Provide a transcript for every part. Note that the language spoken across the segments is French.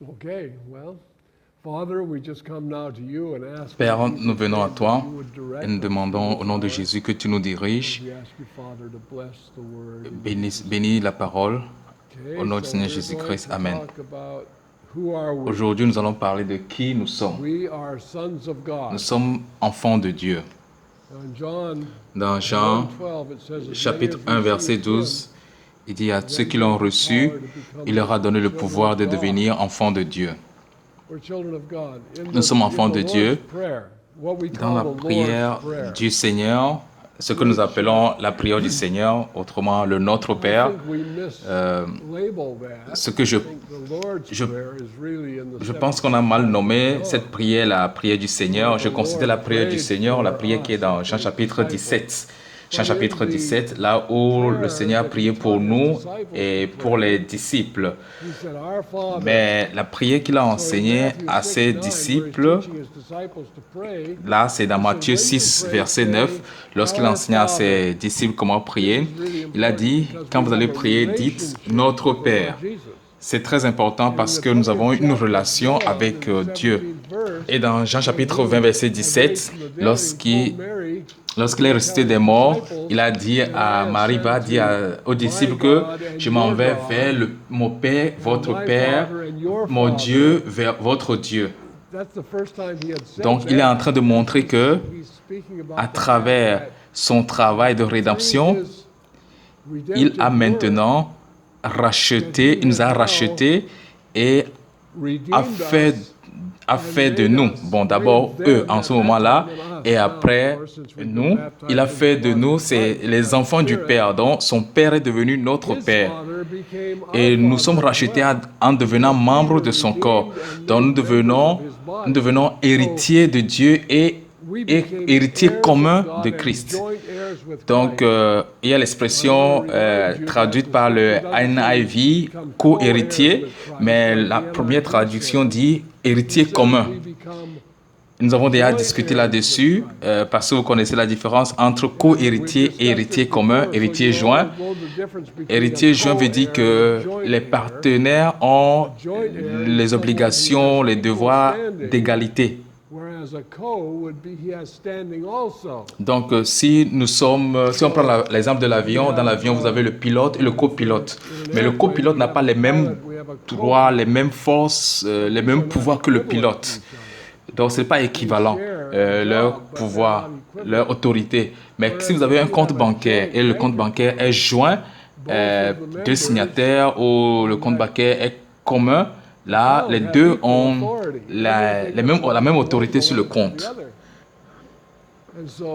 Okay, well, Father, we just come now to you and ask Père, in nous Jesus' venons à name toi that you would direct et nous us demandons through au nom de this hour. Jésus que tu nous diriges. We ask you, Father, to bless the word in Bénis, Jesus' bénis la name. parole au Okay, nom du so Seigneur we're going Jésus-Christ. to Amen. talk about who are we. Aujourd'hui, nous allons parler de qui nous sommes. We are sons of Nous God. sommes enfants de Dieu. In John Dans Jean 1:12, it says, as many chapitre as 1, verset received him, 12, il dit à ceux qui l'ont reçu, il leur a donné le pouvoir de devenir enfants de Dieu. we're children of God. Nous sommes In enfants the de Lord's Dieu. Prayer, what we Dans call la the Lord's prière Prayer. du Seigneur, ce que nous appelons la prière du Seigneur, autrement le Notre I Père, think we mislabel that. ce que I think the Lord's je- Prayer is really in the je pense qu'on a mal nommé cette prière, la prière du Seigneur. Je considère la prière du Seigneur, la prière qui est dans Jean chapitre 17. Jean chapitre 17, là où le Seigneur a prié pour nous et pour les disciples. He said, Our Father. Mais la prière qu'il a So in enseignée Matthew à 6, ses 9, disciples, where he's teaching his disciples to pray, là c'est dans he Matthieu said, when you 6, pray, verset say, 9, lorsqu'il Our enseignait à Father. ses disciples comment prier, il a dit, quand vous allez prier, dites « Notre Père ». C'est très important parce que nous avons une relation avec Dieu. Et dans Jean chapitre 20, verset 17, lorsqu'il est ressuscité des morts, il a dit à Marie, va dire aux disciples que je m'en vais vers mon Père, votre Père, mon Dieu, vers votre Dieu. Donc il est en train de montrer que à travers son travail de rédemption, il a maintenant racheté, il nous a rachetés et a fait de nous, bon d'abord eux en ce moment-là, et après nous, il a fait de nous c'est les enfants du Père, donc son Père est devenu notre Père. Et nous sommes rachetés en devenant membres de son corps. Donc nous devenons héritiers de Dieu et héritiers communs de Christ. Donc, il y a l'expression traduite par le NIV, co-héritier, mais la première traduction dit héritier commun. Nous avons déjà discuté là-dessus, parce que vous connaissez la différence entre co-héritier et héritier commun, héritier joint. Héritier joint veut dire que les partenaires ont les obligations, les devoirs d'égalité. Donc, si on prend l'exemple de l'avion, dans l'avion, vous avez le pilote et le copilote. Mais le copilote n'a pas les mêmes droits, les mêmes forces, les mêmes pouvoirs que le pilote. Donc, ce n'est pas équivalent, leur pouvoir, leur autorité. Mais si vous avez un compte bancaire et le compte bancaire est joint, deux signataires ou le compte bancaire est commun, là, les deux ont la même autorité sur le compte.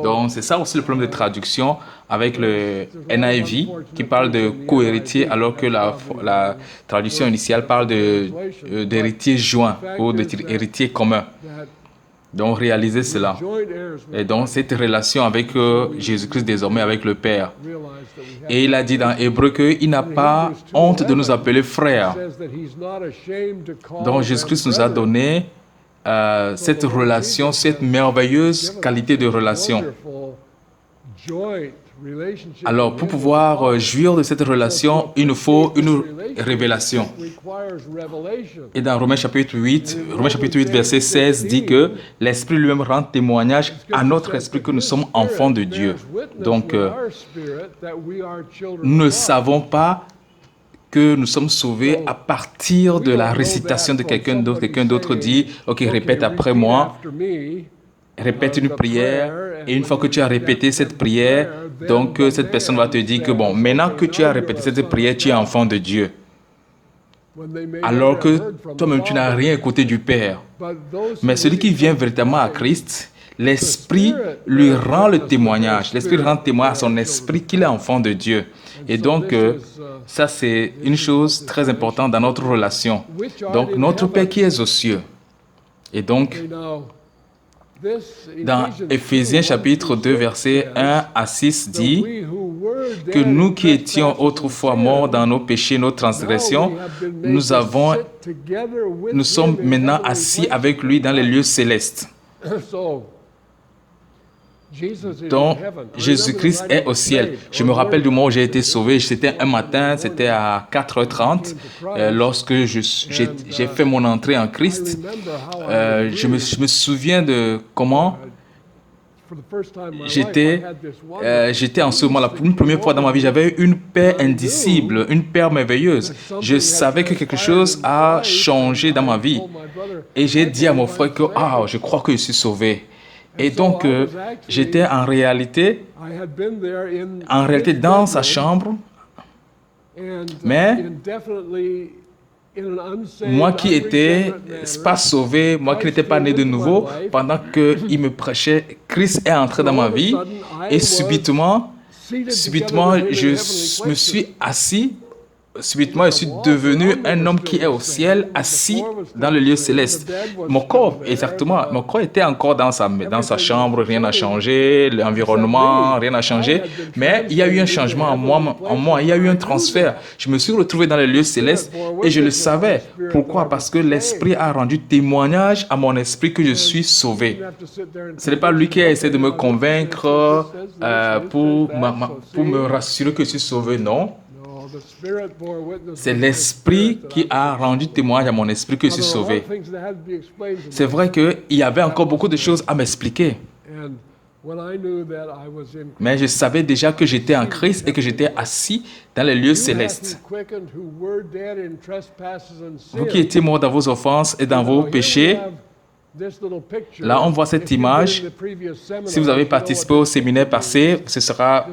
Donc, c'est ça aussi le problème de traduction avec le NIV qui parle de co-héritier alors que la traduction initiale parle d'héritier joint ou d'héritier commun. Donc, réalisez cela. Et donc, cette relation avec Jésus-Christ désormais avec le Père. Et il a dit dans Hébreu qu'il n'a pas honte de nous appeler frères. Donc, Jésus-Christ nous a donné cette relation, cette merveilleuse qualité de relation. Alors, pour pouvoir jouir de cette relation, il nous faut une révélation. Et dans Romains chapitre 8, verset 16 dit que l'Esprit lui-même rend témoignage à notre esprit que nous sommes enfants de Dieu. Donc, nous ne savons pas que nous sommes sauvés à partir de la récitation de quelqu'un d'autre. Quelqu'un d'autre dit, ok, répète après moi, répète une prière, et une fois que tu as répété cette prière, donc cette personne va te dire que bon, maintenant que tu as répété cette prière, tu es enfant de Dieu. Alors que toi-même, tu n'as rien écouté du Père. Mais celui qui vient véritablement à Christ, l'Esprit lui rend le témoignage. L'Esprit rend témoignage à son esprit qu'il est enfant de Dieu. Et donc, ça c'est une chose très importante dans notre relation. Donc, notre Père qui est aux cieux. Et donc, dans Éphésiens chapitre 2, versets 1 à 6 dit que nous qui étions autrefois morts dans nos péchés, nos transgressions, nous sommes maintenant assis avec lui dans les lieux célestes. dont Jésus-Christ est au ciel. Je me rappelle du moment où j'ai été sauvé. C'était un matin, c'était à 4h30, lorsque j'ai fait mon entrée en Christ. Je me souviens de comment j'étais en ce moment-là. Pour une première fois dans ma vie, j'avais une paix indicible, une paix merveilleuse. Je savais que quelque chose a changé dans ma vie. Et j'ai dit à mon frère que je crois que je suis sauvé. Et donc, j'étais en réalité dans sa chambre, mais moi qui n'étais pas sauvé, moi qui n'étais pas né de nouveau, pendant qu'il me prêchait, Christ est entré dans ma vie et subitement, je me suis assis. Subitement, je suis devenu un homme qui est au ciel, assis dans le lieu céleste. Mon corps était encore dans sa chambre, rien n'a changé, l'environnement, rien n'a changé. Mais il y a eu un changement en moi, il y a eu un transfert. Je me suis retrouvé dans le lieu céleste et je le savais. Pourquoi? Parce que l'Esprit a rendu témoignage à mon esprit que je suis sauvé. Ce n'est pas lui qui a essayé de me convaincre pour me rassurer que je suis sauvé, non. C'est l'Esprit qui a rendu témoignage à mon esprit que je suis sauvé. C'est vrai qu'il y avait encore beaucoup de choses à m'expliquer. Mais je savais déjà que j'étais en Christ et que j'étais assis dans les lieux célestes. Vous qui étiez morts dans vos offenses et dans vos péchés, là on voit cette image. Si vous avez participé au séminaire passé, ça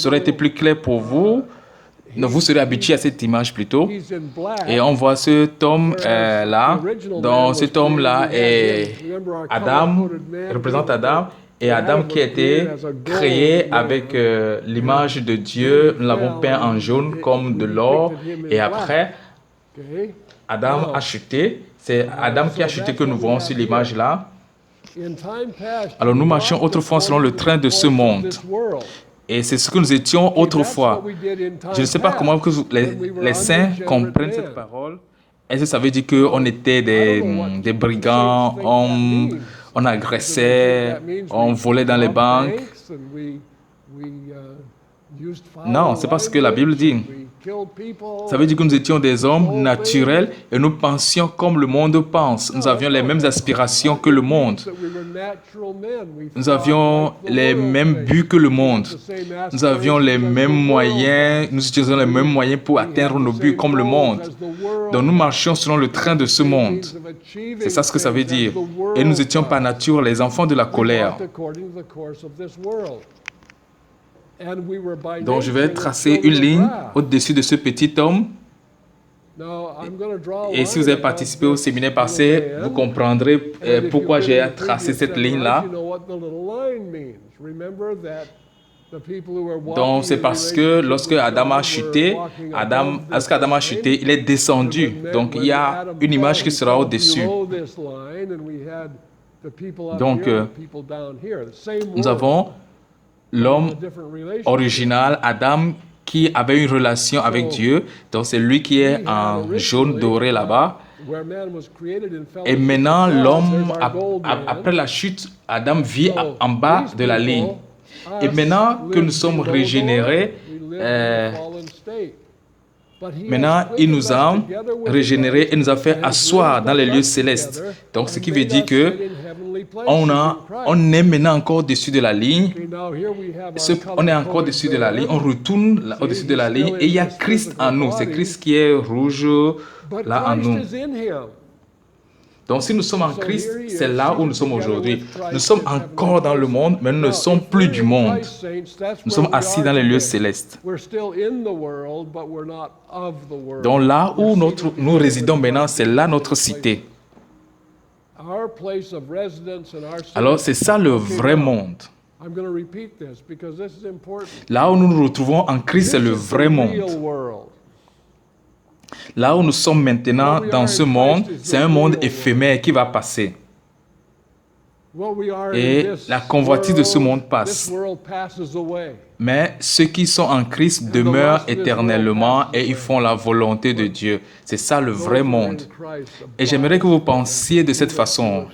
aurait été plus clair pour vous. Vous serez habitué à cette image plutôt. Et on voit cet homme-là. Donc cet homme-là est Adam, représente Adam. Et Adam qui a été créé avec l'image de Dieu. Nous l'avons peint en jaune comme de l'or. Et après, Adam a chuté. C'est Adam qui a chuté que nous voyons sur l'image-là. Alors nous marchions autrefois selon le train de ce monde. Et c'est ce que nous étions autrefois. Je ne sais pas comment que les saints comprennent cette parole. Est-ce que ça veut dire qu'on était des brigands, on agressait, on volait dans les banques? Non, c'est pas ce que la Bible dit. Ça veut dire que nous étions des hommes naturels et nous pensions comme le monde pense. Nous avions les mêmes aspirations que le monde. Nous avions les mêmes buts que le monde. Nous avions les mêmes moyens, nous utilisions les mêmes moyens pour atteindre nos buts comme le monde. Donc nous marchions selon le train de ce monde. C'est ça ce que ça veut dire. Et nous étions par nature les enfants de la colère. Donc je vais tracer une ligne au-dessus de ce petit homme. Et si vous avez participé au séminaire passé, vous comprendrez pourquoi j'ai tracé cette ligne-là. Donc c'est parce que lorsque Adam a chuté, il est descendu. Donc il y a une image qui sera au-dessus. Donc nous avons l'homme original, Adam, qui avait une relation avec Dieu. Donc c'est lui qui est en jaune doré là-bas. Et maintenant, l'homme, après la chute, Adam vit en bas de la ligne. Et maintenant que nous sommes régénérés, maintenant, il nous a régénérés et nous a fait asseoir dans les lieux célestes. Donc, ce qui veut dire que on est maintenant encore au-dessus de la ligne. On est encore au-dessus de la ligne. On retourne au-dessus de la ligne et il y a Christ en nous. C'est Christ qui est rouge là en nous. Donc, si nous sommes en Christ, c'est là où nous sommes aujourd'hui. Nous sommes encore dans le monde, mais nous ne sommes plus du monde. Nous sommes assis dans les lieux célestes. Donc, là où nous résidons maintenant, c'est là notre cité. Alors, c'est ça le vrai monde. Là où nous nous retrouvons en Christ, c'est le vrai monde. Là où nous sommes maintenant dans ce monde, c'est un monde éphémère qui va passer. Et la convoitise de ce monde passe. Mais ceux qui sont en Christ demeurent éternellement et ils font la volonté de Dieu. C'est ça le vrai monde. Et j'aimerais que vous pensiez de cette façon,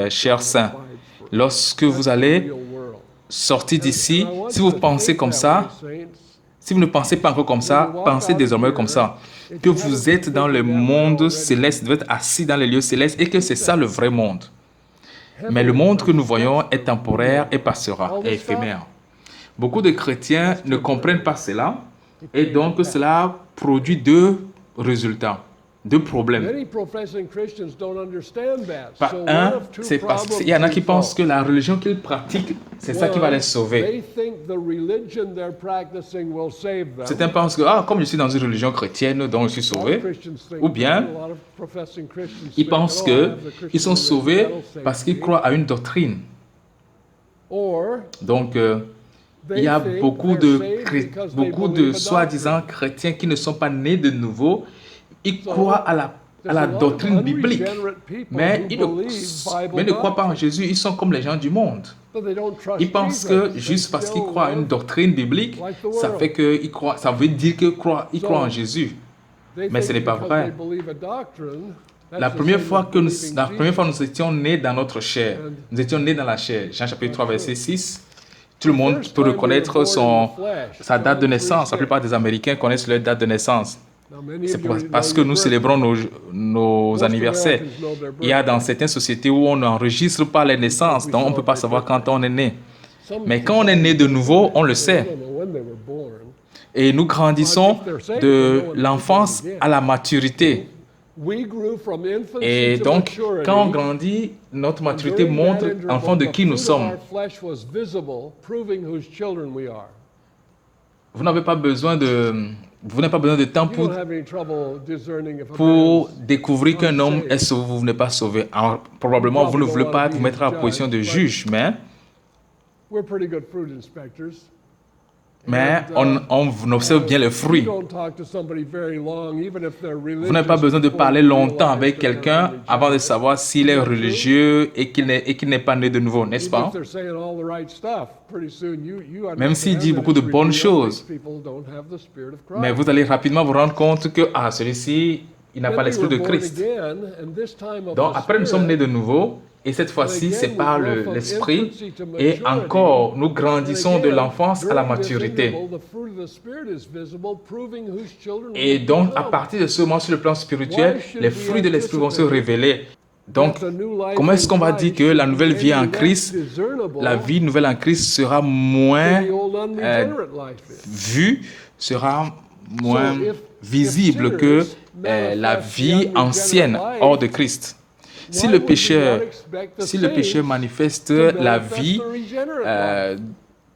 chers saints. Lorsque vous allez sortir d'ici, si vous pensez comme ça, si vous ne pensez pas encore comme ça, pensez désormais comme ça. Que vous êtes dans le monde céleste, vous êtes assis dans les lieux célestes et que c'est ça le vrai monde. Mais le monde que nous voyons est temporaire et passera, est éphémère. Beaucoup de chrétiens ne comprennent pas cela et donc cela produit deux résultats, deux problèmes. Un, c'est parce qu'il y en a qui pensent que la religion qu'ils pratiquent, c'est ça qui va les sauver. Certains pensent que, comme je suis dans une religion chrétienne, donc je suis sauvé. Ou bien, ils pensent qu'ils sont sauvés parce qu'ils croient à une doctrine. Donc, il y a beaucoup de soi-disant chrétiens qui ne sont pas nés de nouveau. Ils croient à la doctrine biblique, mais ils ne croient pas en Jésus. Ils sont comme les gens du monde. Ils pensent que juste parce qu'ils croient à une doctrine biblique, ça veut dire qu'ils croient en Jésus. Mais ce n'est pas vrai. La première fois nous étions nés dans notre chair, nous étions nés dans la chair. Jean chapitre 3, verset 6. Tout le monde peut reconnaître sa date de naissance. La plupart des Américains connaissent leur date de naissance. C'est parce que nous célébrons nos anniversaires. Il y a dans certaines sociétés où on n'enregistre pas les naissances, donc on ne peut pas savoir quand on est né. Mais quand on est né de nouveau, on le sait. Et nous grandissons de l'enfance à la maturité. Et donc, quand on grandit, notre maturité montre en fond de qui nous sommes. Vous n'avez pas besoin de temps pour découvrir qu'un homme est sauvé ou n'est pas sauvé. Alors, probablement, vous ne voulez pas vous mettre à la position de juge, mais on observe bien les fruits. Vous n'avez pas besoin de parler longtemps avec quelqu'un avant de savoir s'il est religieux et qu'il n'est pas né de nouveau, n'est-ce pas? Même s'il dit beaucoup de bonnes choses, mais vous allez rapidement vous rendre compte que celui-ci, il n'a pas l'esprit de Christ. Donc après, nous sommes nés de nouveau. Et cette fois-ci, c'est par l'esprit. Et encore, nous grandissons de l'enfance à la maturité. Et donc, à partir de ce moment, sur le plan spirituel, les fruits de l'esprit vont se révéler. Donc, comment est-ce qu'on va dire que la nouvelle vie en Christ, la vie nouvelle en Christ sera moins vue, sera moins visible que la vie ancienne hors de Christ? Si le pécheur manifeste la vie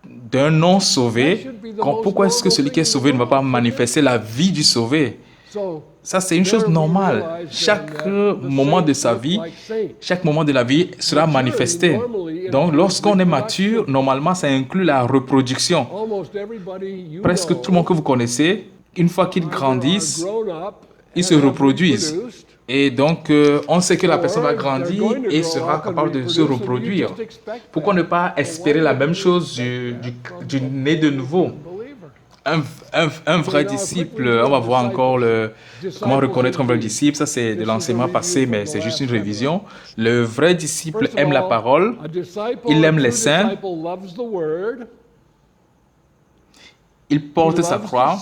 d'un non sauvé, pourquoi est-ce que celui qui est sauvé ne va pas manifester la vie du sauvé? Ça, c'est une chose normale. Chaque moment de sa vie, chaque moment de la vie sera manifesté. Donc, lorsqu'on est mature, normalement, ça inclut la reproduction. Presque tout le monde que vous connaissez, une fois qu'ils grandissent, ils se reproduisent. Et donc, on sait que la personne va grandir et sera capable de se reproduire. Pourquoi ne pas espérer la même chose du né de nouveau? Un vrai disciple, on va voir encore comment reconnaître un vrai disciple. Ça, c'est de l'enseignement passé, mais c'est juste une révision. Le vrai disciple aime la parole, il aime les saints, il porte sa croix.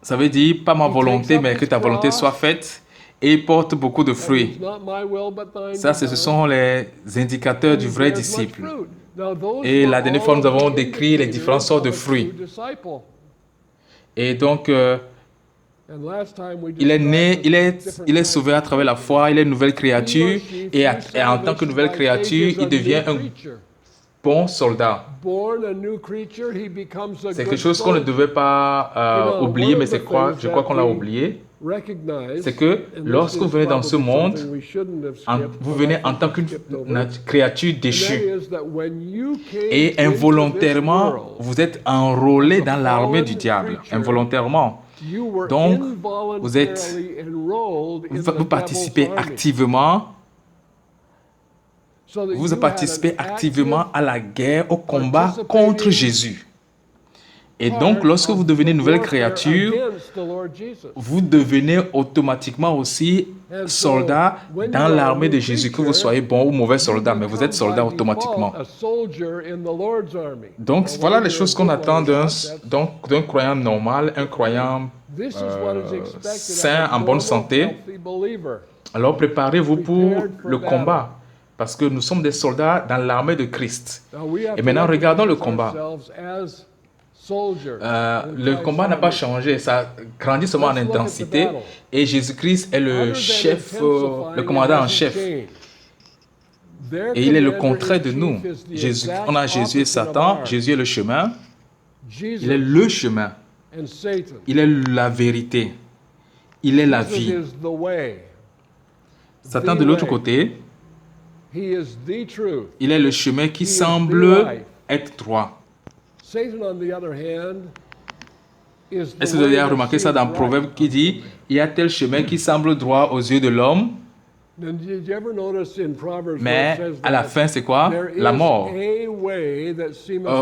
Ça veut dire, pas ma volonté, mais que ta volonté soit faite, et il porte beaucoup de fruits. Ça, ce sont les indicateurs du vrai disciple. Et la dernière fois, nous avons décrit les différentes sortes de fruits. Et donc, il est né, il est sauvé à travers la foi, il est une nouvelle créature, et en tant que nouvelle créature, il devient un bon soldat. C'est quelque chose qu'on ne devait pas oublier, mais je crois qu'on l'a oublié. C'est que lorsque vous venez dans ce monde, vous venez en tant qu'une créature déchue. Et involontairement, vous êtes enrôlé dans l'armée du diable. Involontairement. Donc, vous participez activement. Vous participez activement à la guerre, au combat contre Jésus. Et donc, lorsque vous devenez une nouvelle créature, vous devenez automatiquement aussi soldat dans l'armée de Jésus, que vous soyez bon ou mauvais soldat, mais vous êtes soldat automatiquement. Donc, voilà les choses qu'on attend d'un croyant normal, un croyant sain, en bonne santé. Alors, préparez-vous pour le combat, parce que nous sommes des soldats dans l'armée de Christ. Et maintenant, regardons le combat. Le combat n'a pas changé, ça grandit seulement en intensité et Jésus-Christ est le chef, le commandant en chef. Et il est le contraire de nous. On a Jésus et Satan, Jésus est le chemin, il est le chemin, il est la vérité, il est la vie. Satan de l'autre côté, il est le chemin qui semble être droit. Est-ce que vous avez remarqué ça dans Proverbe qui dit « Il y a tel chemin qui semble droit aux yeux de l'homme, mais à la fin, c'est quoi? La mort. »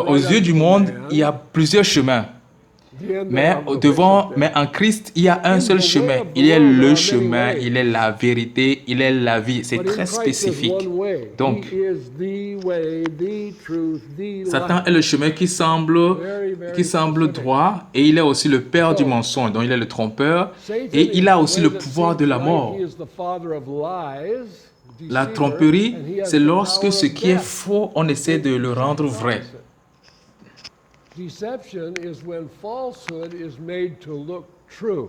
Aux yeux du monde, il y a plusieurs chemins. Mais en Christ, il y a un seul chemin. Il est le chemin, il est la vérité, il est la vie. C'est très spécifique. Donc, Satan est le chemin qui semble droit et il est aussi le père du mensonge. Donc, il est le trompeur et il a aussi le pouvoir de la mort. La tromperie, c'est lorsque ce qui est faux, on essaie de le rendre vrai.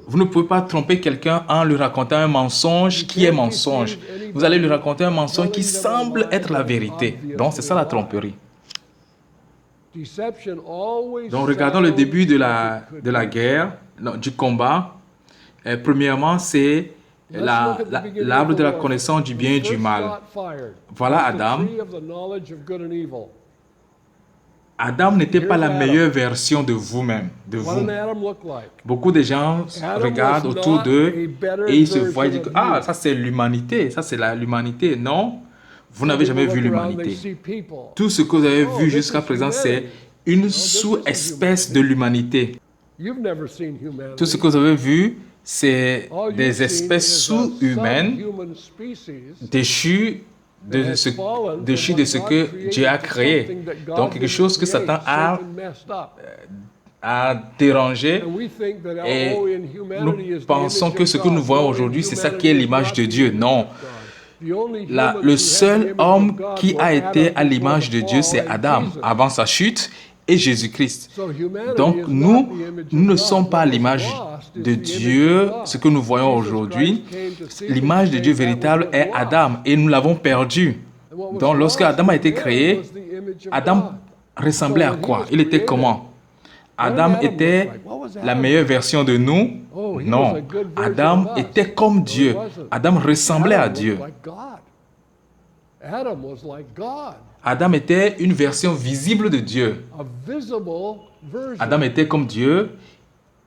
Vous ne pouvez pas tromper quelqu'un en lui racontant un mensonge qui est mensonge. Vous allez lui raconter un mensonge qui semble être la vérité. Donc, c'est ça la tromperie. Donc, regardons le début de la guerre, du combat. Premièrement, c'est l'arbre de la connaissance du bien et du mal. Voilà Adam. Adam n'était pas la meilleure version de vous-même, de vous. Beaucoup de gens regardent autour d'eux et ils se voient et disent « Ah, ça c'est l'humanité, ça c'est l'humanité. » Non, vous n'avez jamais vu l'humanité. Tout ce que vous avez vu jusqu'à présent, c'est une sous-espèce de l'humanité. Tout ce que vous avez vu, c'est des espèces sous-humaines déchues de ce que Dieu a créé. Donc, quelque chose que Satan a dérangé. Et nous pensons que ce que nous voyons aujourd'hui, c'est ça qui est l'image de Dieu. Non. Le seul homme qui a été à l'image de Dieu, c'est Adam, avant sa chute, et Jésus-Christ. Donc, nous ne sommes pas à l'image de Dieu, ce que nous voyons aujourd'hui. L'image de Dieu véritable est Adam et nous l'avons perdu. Donc, lorsque Adam a été créé, Adam ressemblait à quoi? Il était comment? Adam était la meilleure version de nous? Non. Adam était comme Dieu. Adam ressemblait à Dieu. Adam était une version visible de Dieu. Adam était comme Dieu.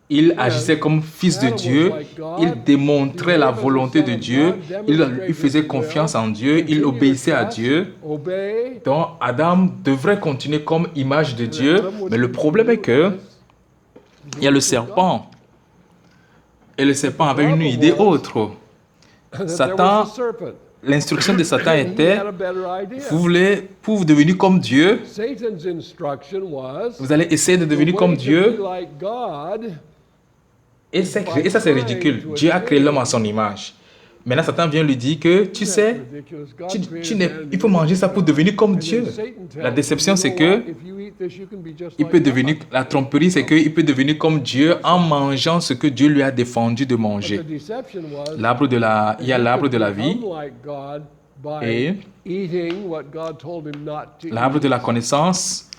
Il agissait comme fils de Dieu. Il démontrait la volonté de Dieu. Il faisait confiance en Dieu. Il obéissait à Dieu. Donc, Adam devrait continuer comme image de Dieu. Mais le problème est que il y a le serpent. Et le serpent avait une idée autre. Satan... L'instruction de Satan était, vous voulez, pour devenir comme Dieu, vous allez essayer de devenir comme Dieu. Et ça, c'est ridicule. Dieu a créé l'homme à son image. Maintenant, Satan vient lui dire que, tu sais, il faut manger ça pour devenir comme Dieu. La déception, c'est que la tromperie, c'est qu'il peut devenir comme Dieu en mangeant ce que Dieu lui a défendu de manger. Il y a l'arbre de la vie et l'arbre de la connaissance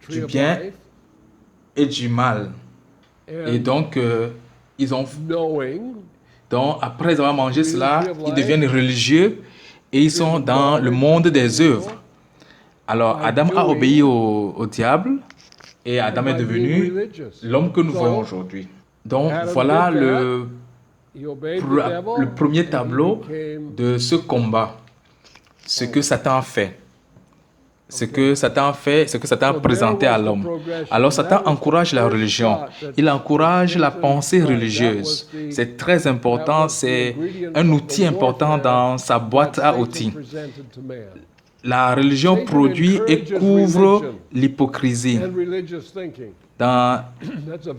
du bien et du mal. Et donc, donc, après avoir mangé cela, ils deviennent religieux et ils sont dans le monde des œuvres. Alors, Adam a obéi au diable et Adam est devenu l'homme que nous voyons aujourd'hui. Donc, voilà le premier tableau de ce combat, ce que Satan a fait. ce que Satan fait, ce que Satan a présenté à l'homme. Alors Satan encourage la religion, il encourage la pensée religieuse. C'est très important, c'est un outil important dans sa boîte à outils. La religion produit et couvre l'hypocrisie. Dans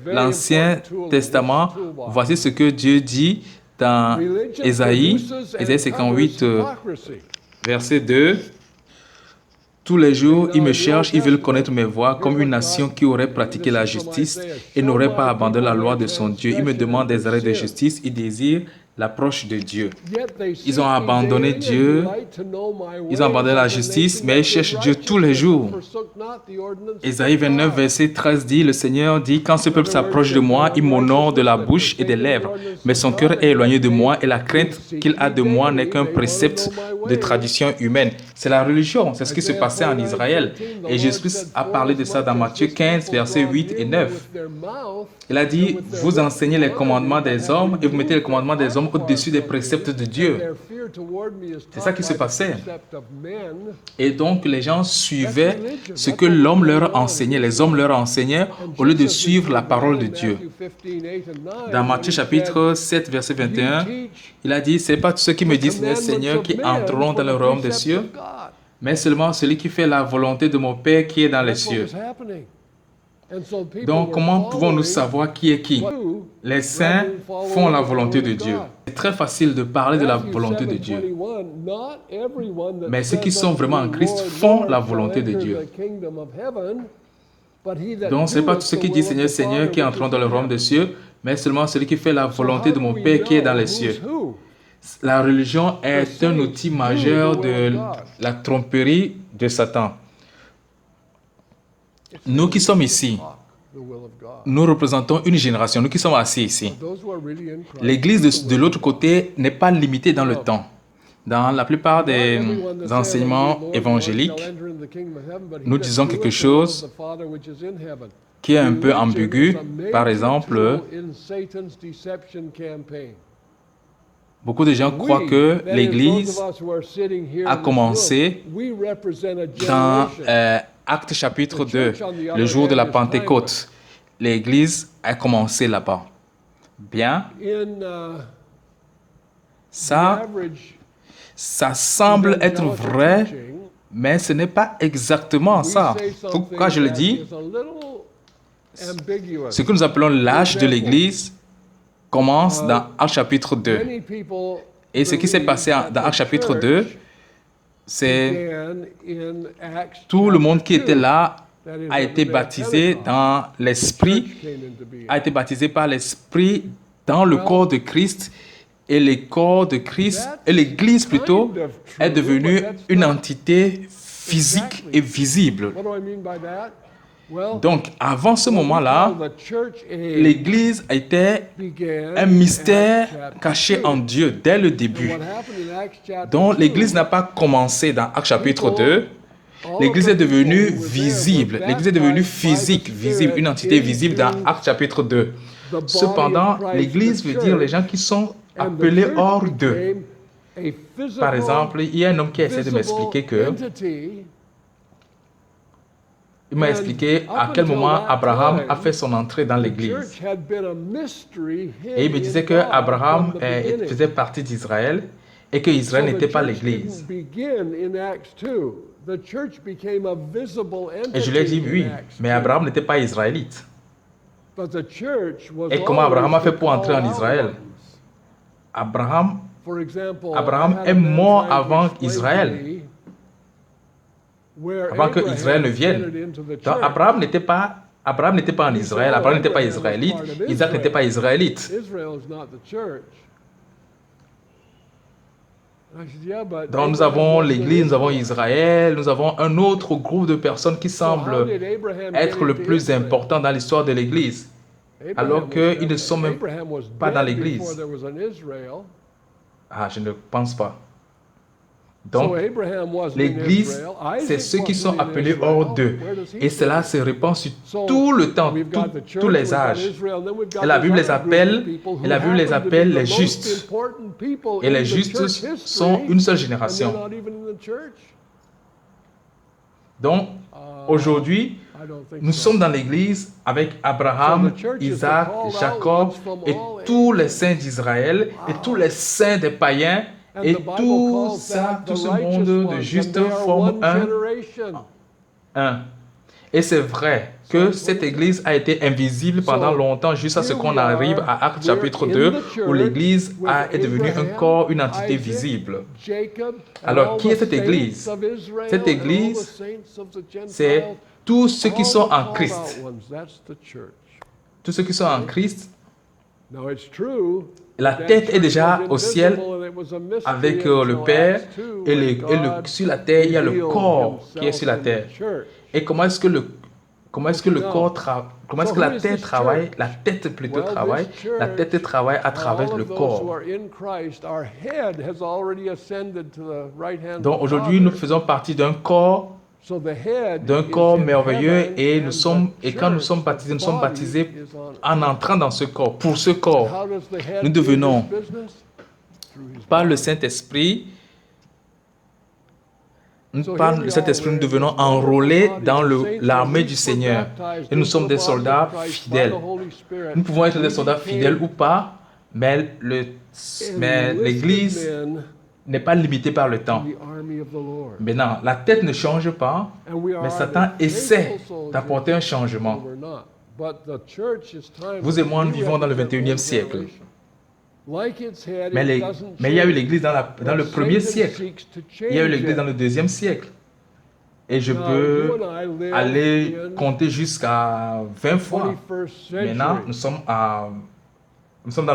l'Ancien Testament, voici ce que Dieu dit dans Ésaïe 58, verset 2. Tous les jours, ils me cherchent, ils veulent connaître mes voies, comme une nation qui aurait pratiqué la justice et n'aurait pas abandonné la loi de son Dieu. Ils me demandent des arrêts de justice, ils désirent l'approche de Dieu. Ils ont abandonné Dieu, ils ont abandonné la justice, mais ils cherchent Dieu tous les jours. Ésaïe 29, verset 13 dit, le Seigneur dit, quand ce peuple s'approche de moi, il m'honore de la bouche et des lèvres, mais son cœur est éloigné de moi et la crainte qu'il a de moi n'est qu'un précepte de tradition humaine. C'est la religion, c'est ce qui se passait en Israël. Et Jésus a parlé de ça dans Matthieu 15, versets 8 et 9. Il a dit, vous enseignez les commandements des hommes et vous mettez les commandements des hommes au-dessus des préceptes de Dieu. C'est ça qui se passait. Et donc, les gens suivaient ce que l'homme leur enseignait, les hommes leur enseignaient, au lieu de suivre la parole de Dieu. Dans Matthieu chapitre 7, verset 21, il a dit, ce n'est pas tous ceux qui me disent, Seigneur, qui entreront dans le royaume des cieux, mais seulement celui qui fait la volonté de mon Père qui est dans les cieux. Donc, comment pouvons-nous savoir qui est qui? Les saints font la volonté de Dieu. C'est très facile de parler de la volonté de Dieu. Mais ceux qui sont vraiment en Christ font la volonté de Dieu. Donc, ce n'est pas tous ceux qui disent Seigneur, Seigneur, qui entreront dans le royaume des cieux, mais seulement celui qui fait la volonté de mon Père qui est dans les cieux. La religion est un outil majeur de la tromperie de Satan. Nous qui sommes ici, nous représentons une génération, nous qui sommes assis ici. L'Église de l'autre côté n'est pas limitée dans le temps. Dans la plupart des enseignements évangéliques, nous disons quelque chose qui est un peu ambigu. Par exemple, beaucoup de gens croient que l'Église a commencé dans Actes chapitre 2, le jour de la Pentecôte. L'Église a commencé là-bas. Bien, ça semble être vrai, mais ce n'est pas exactement ça. Pourquoi je le dis? Ce que nous appelons l'âge de l'Église commence dans Actes chapitre 2. Et ce qui s'est passé dans Actes chapitre 2, c'est tout le monde qui était là a été baptisé dans l'Esprit, a été baptisé par l'Esprit dans le corps de Christ. Et le corps de Christ, et l'Église plutôt, est devenue une entité physique et visible. Donc, avant ce moment-là, l'Église était un mystère caché en Dieu dès le début. Donc, l'Église n'a pas commencé dans Actes chapitre 2. L'Église est devenue visible. L'Église est devenue physique, visible, une entité visible dans Actes chapitre 2. Cependant, l'Église veut dire les gens qui sont appelés hors d'eux. Par exemple, il y a un homme qui essaie de m'expliquer que... Il m'a expliqué à quel moment Abraham a fait son entrée dans l'Église. Et il me disait qu'Abraham faisait partie d'Israël et qu'Israël n'était pas l'Église. Et je lui ai dit, oui, mais Abraham n'était pas israélite. Et comment Abraham a fait pour entrer en Israël? Abraham est mort avant Israël, avant que Israël ne vienne. Donc Abraham n'était pas en Israël, Abraham n'était pas israélite, Isaac n'était pas israélite. Donc nous avons l'Église, nous avons Israël, nous avons un autre groupe de personnes qui semblent être le plus important dans l'histoire de l'Église, alors qu'ils ne sont même pas dans l'Église. Ah, je ne pense pas. Donc, l'Église, c'est ceux qui sont appelés hors d'eux. Et cela se répand sur tout le temps, tous les âges. Et la Bible les appelle les justes. Et les justes sont une seule génération. Donc, aujourd'hui, nous sommes dans l'église avec Abraham, Isaac, Jacob et tous les saints d'Israël et tous les saints des païens et tout ça, tout ce monde de justes forme un. Et c'est vrai que cette église a été invisible pendant longtemps jusqu'à ce qu'on arrive à Actes chapitre 2 où l'église est devenue un corps, une entité visible. Alors, qui est cette église? Cette église, c'est tous ceux qui sont en Christ. Tous ceux qui sont en Christ. La tête est déjà au ciel avec le Père et sur la terre, il y a le corps qui est sur la terre. Et comment est-ce que la tête travaille? La tête plutôt travaille. La tête travaille à travers le corps. Donc aujourd'hui, nous faisons partie d'un corps merveilleux et quand nous sommes baptisés en entrant dans ce corps. Pour ce corps, nous devenons, par le Saint-Esprit, nous devenons enrôlés dans l'armée du Seigneur. Et nous sommes des soldats fidèles. Nous pouvons être des soldats fidèles ou pas, mais l'Église n'est pas limitée par le temps. Maintenant, la tête ne change pas, mais Satan essaie d'apporter un changement. Vous et moi, nous vivons dans le 21e siècle. Mais il y a eu l'Église dans le premier siècle. Il y a eu l'Église dans le deuxième siècle. Et je peux aller compter jusqu'à 20 fois. Maintenant, nous sommes dans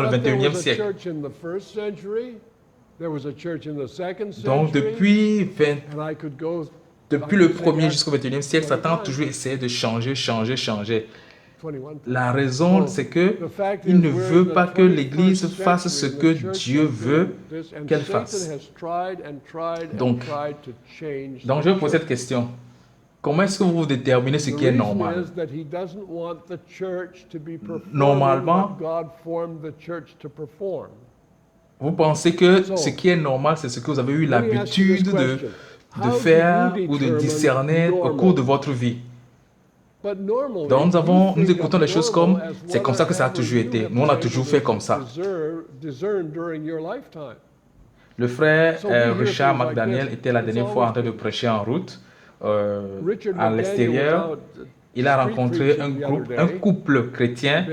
le 21e siècle. Donc, depuis le 1er jusqu'au 21e siècle, Satan a toujours essayé de changer. La raison, c'est qu'il ne veut pas que l'Église fasse ce que Dieu veut qu'elle fasse. Donc, je vais poser cette question. Comment est-ce que vous déterminez ce qui est normal? Normalement, vous pensez que ce qui est normal, c'est ce que vous avez eu l'habitude de faire ou de discerner au cours de votre vie. Donc nous écoutons les choses comme c'est comme ça que ça a toujours été. Nous, on a toujours fait comme ça. Le frère Richard McDaniel était la dernière fois en train de prêcher en route à l'extérieur. Il a rencontré un couple chrétien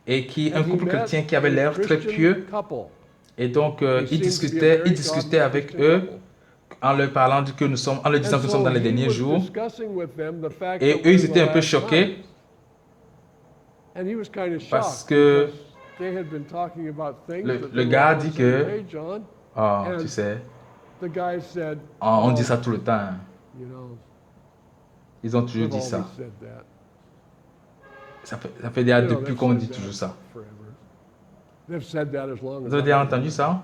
un couple chrétien qui avait l'air très pieux. Et donc, il discutait avec eux en leur parlant en leur disant que nous sommes dans les derniers jours. Et eux, ils étaient un peu choqués parce que le gars dit que, tu sais, on dit ça tout le temps. Hein. Ils ont toujours dit ça. Ça fait déjà depuis qu'on dit toujours ça. Vous avez déjà entendu ça?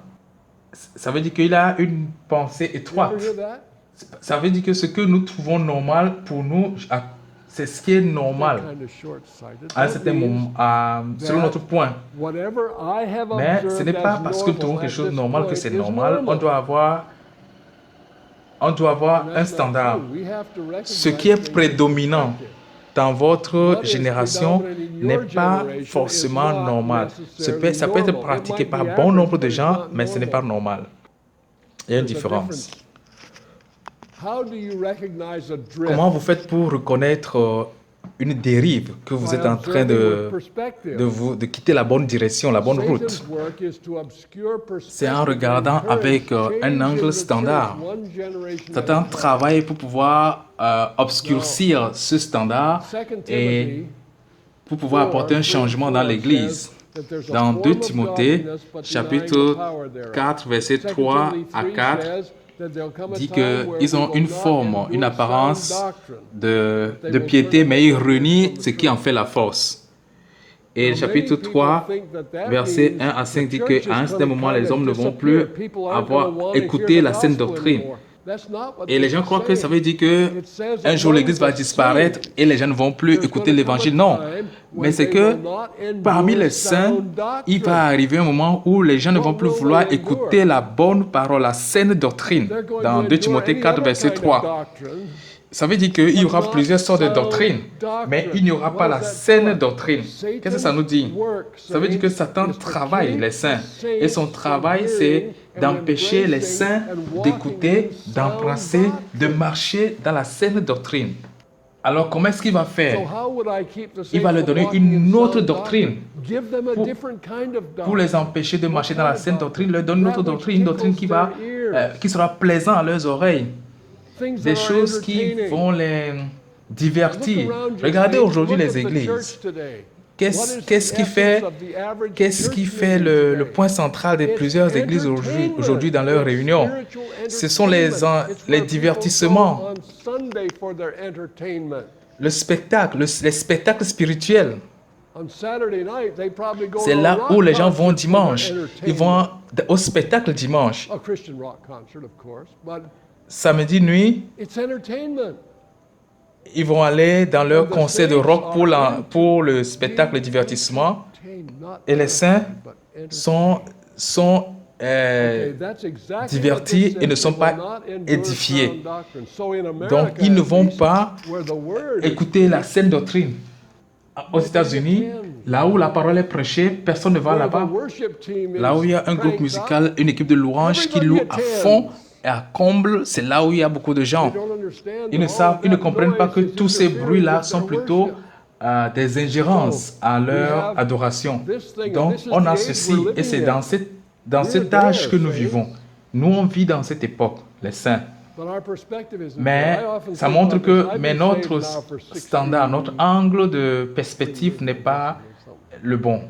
Ça veut dire qu'il a une pensée étroite. Ça veut dire que ce que nous trouvons normal pour nous, c'est ce qui est normal à un certain moment, selon notre point. Mais ce n'est pas parce que nous trouvons quelque chose de normal que c'est normal. On doit avoir un standard. Ce qui est prédominant dans votre génération n'est pas forcément normal. Ça peut être pratiqué par bon nombre de gens, mais ce n'est pas normal. Il y a une différence. Comment vous faites pour reconnaître une dérive que vous êtes en train de quitter la bonne direction, la bonne route? C'est en regardant avec un angle standard. Satan travaille pour pouvoir obscurcir ce standard et pour pouvoir apporter un changement dans l'Église. Dans 2 Timothée, chapitre 4, versets 3 à 4, dit qu'ils ont une forme, une apparence de piété, mais ils renient ce qui en fait la force. Et le chapitre 3, versets 1 à 5 dit qu'à un certain moment, les hommes ne vont plus avoir écouté la saine doctrine. Et les gens croient que ça veut dire qu'un jour l'Église va disparaître et les gens ne vont plus écouter l'Évangile. Non, mais c'est que parmi les saints, il va arriver un moment où les gens ne vont plus vouloir écouter la bonne parole, la saine doctrine. Dans 2 Timothée 4, verset 3. Ça veut dire qu'il y aura plusieurs sortes de doctrines, mais il n'y aura pas la saine doctrine. Qu'est-ce que ça nous dit? Ça veut dire que Satan travaille les saints. Et son travail, c'est d'empêcher les saints d'écouter, d'embrasser, de marcher dans la saine doctrine. Alors, comment est-ce qu'il va faire? Il va leur donner une autre doctrine pour les empêcher de marcher dans la saine doctrine. Il leur donne une autre doctrine, une doctrine qui sera plaisante à leurs oreilles. Des choses qui vont les divertir. Regardez aujourd'hui les églises. Qu'est-ce qui fait le point central de plusieurs églises aujourd'hui dans leurs réunions? Ce sont les divertissements, le spectacle, les spectacles spirituels. C'est là où les gens vont dimanche. Ils vont au spectacle dimanche. Samedi nuit, ils vont aller dans leur concert de rock pour le spectacle de divertissement. Et les saints sont divertis et ne sont pas édifiés. Donc, ils ne vont pas écouter la saine doctrine. Aux États-Unis, là où la parole est prêchée, personne ne va là-bas. Là où il y a un groupe musical, une équipe de louanges qui loue à fond et à comble, c'est là où il y a beaucoup de gens. Ils ne comprennent pas que tous ces bruits-là sont plutôt des ingérences à leur adoration. Donc, on a ceci, et c'est dans cet âge que nous vivons. Nous, on vit dans cette époque, les saints. Mais ça montre que notre standard, notre angle de perspective n'est pas le bon.